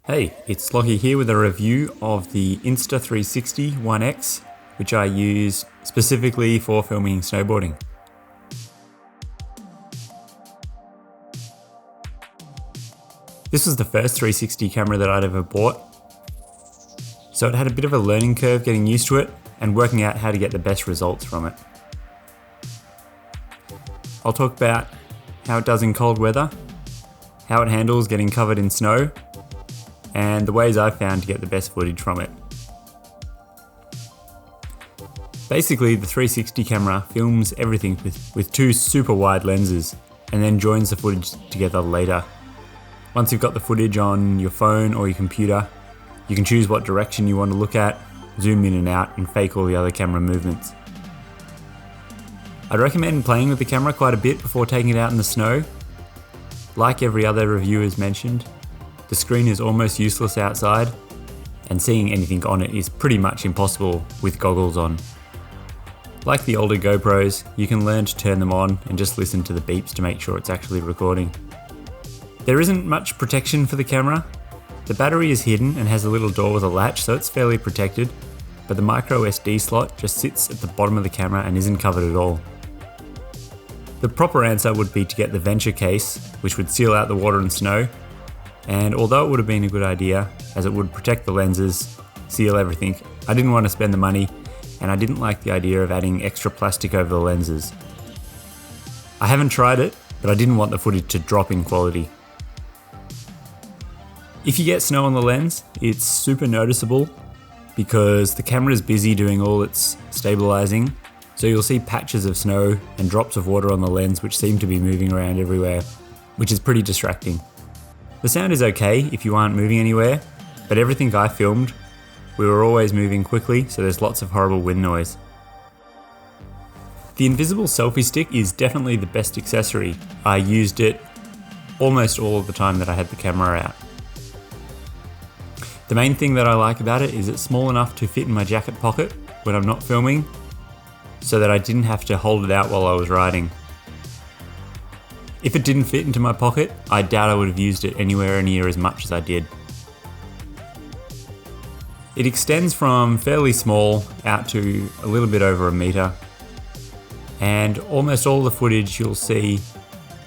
Hey, it's Lockie here with a review of the Insta 360 1X, which I use specifically for filming snowboarding. This was the first 360 camera that I'd ever bought, so it had a bit of a learning curve getting used to it and working out how to get the best results from it. I'll talk about how it does in cold weather, how it handles getting covered in snow, and the ways I've found to get the best footage from it. Basically, the 360 camera films everything with two super wide lenses and then joins the footage together later. Once you've got the footage on your phone or your computer, you can choose what direction you want to look at, zoom in and out, and fake all the other camera movements. I'd recommend playing with the camera quite a bit before taking it out in the snow. Like every other review has mentioned, the screen is almost useless outside, and seeing anything on it is pretty much impossible with goggles on. Like the older GoPros, you can learn to turn them on and just listen to the beeps to make sure it's actually recording. There isn't much protection for the camera. The battery is hidden and has a little door with a latch, so it's fairly protected, but the micro SD slot just sits at the bottom of the camera and isn't covered at all. The proper answer would be to get the Venture case, which would seal out the water and snow, and although it would have been a good idea, as it would protect the lenses, seal everything, I didn't want to spend the money, and I didn't like the idea of adding extra plastic over the lenses. I haven't tried it, but I didn't want the footage to drop in quality. If you get snow on the lens, it's super noticeable because the camera is busy doing all its stabilizing, so you'll see patches of snow and drops of water on the lens which seem to be moving around everywhere, which is pretty distracting. The sound is okay if you aren't moving anywhere, but everything I filmed, we were always moving quickly, so there's lots of horrible wind noise. The invisible selfie stick is definitely the best accessory. I used it almost all of the time that I had the camera out. The main thing that I like about it is it's small enough to fit in my jacket pocket when I'm not filming, so that I didn't have to hold it out while I was riding. If it didn't fit into my pocket, I doubt I would have used it anywhere near as much as I did. It extends from fairly small out to a little bit over a meter, and almost all the footage you'll see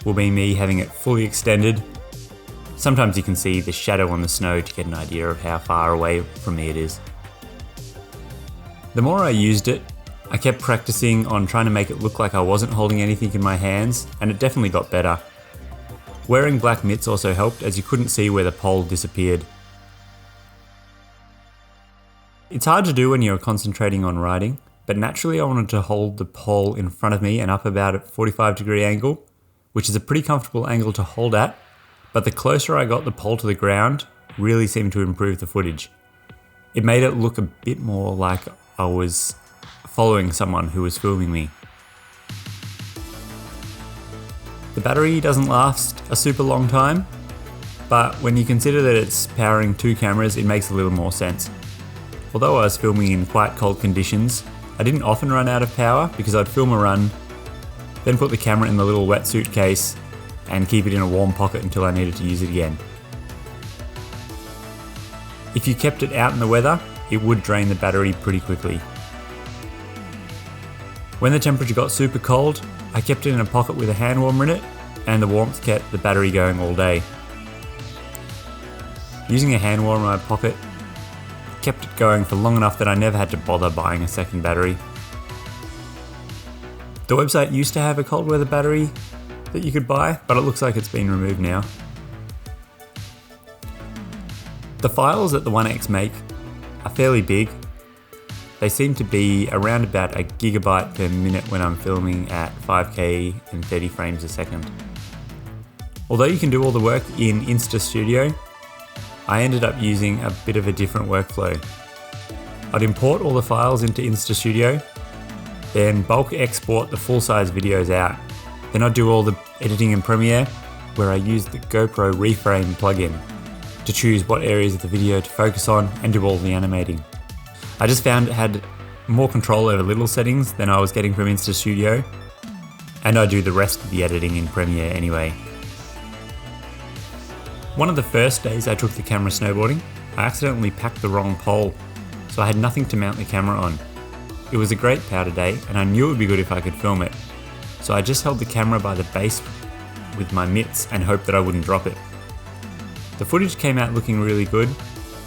will be me having it fully extended. Sometimes you can see the shadow on the snow to get an idea of how far away from me it is. The more I used it, I kept practicing on trying to make it look like I wasn't holding anything in my hands, and it definitely got better. Wearing black mitts also helped, as you couldn't see where the pole disappeared. It's hard to do when you're concentrating on riding, but naturally I wanted to hold the pole in front of me and up about a 45-degree angle, which is a pretty comfortable angle to hold at, but the closer I got the pole to the ground really seemed to improve the footage. It made it look a bit more like I was following someone who was filming me. The battery doesn't last a super long time, but when you consider that it's powering two cameras, it makes a little more sense. Although I was filming in quite cold conditions, I didn't often run out of power because I'd film a run, then put the camera in the little wetsuit case and keep it in a warm pocket until I needed to use it again. If you kept it out in the weather, it would drain the battery pretty quickly. When the temperature got super cold, I kept it in a pocket with a hand warmer in it, and the warmth kept the battery going all day. Using a hand warmer in my pocket kept it going for long enough that I never had to bother buying a second battery. The website used to have a cold weather battery that you could buy, but it looks like it's been removed now. The files that the 1X make are fairly big. They seem to be around about a gigabyte per minute when I'm filming at 5K and 30 frames a second. Although you can do all the work in Insta Studio, I ended up using a bit of a different workflow. I'd import all the files into Insta Studio, then bulk export the full-size videos out. Then I'd do all the editing in Premiere, where I use the GoPro Reframe plugin to choose what areas of the video to focus on and do all the animating. I just found it had more control over little settings than I was getting from Insta Studio, and I do the rest of the editing in Premiere anyway. One of the first days I took the camera snowboarding, I accidentally packed the wrong pole, so I had nothing to mount the camera on. It was a great powder day and I knew it would be good if I could film it, so I just held the camera by the base with my mitts and hoped that I wouldn't drop it. The footage came out looking really good.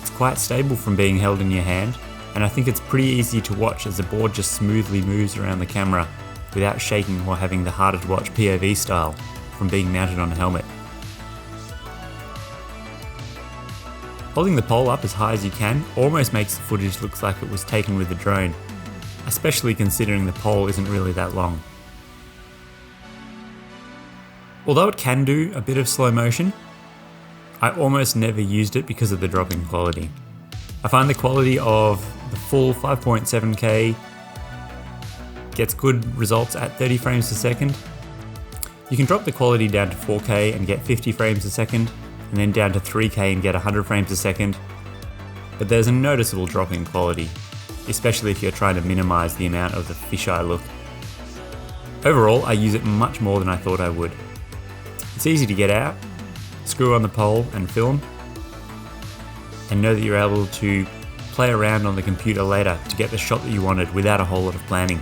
It's quite stable from being held in your hand, and I think it's pretty easy to watch as the board just smoothly moves around the camera without shaking or having the harder to watch POV style from being mounted on a helmet. Holding the pole up as high as you can almost makes the footage look like it was taken with a drone, especially considering the pole isn't really that long. Although it can do a bit of slow motion, I almost never used it because of the dropping quality. I find the quality of the full 5.7K gets good results at 30 frames per second. You can drop the quality down to 4K and get 50 frames a second, and then down to 3K and get 100 frames a second. But there's a noticeable drop in quality, especially if you're trying to minimize the amount of the fisheye look. Overall, I use it much more than I thought I would. It's easy to get out, screw on the pole and film, and know that you're able to play around on the computer later to get the shot that you wanted without a whole lot of planning.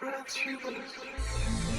Transhumanism.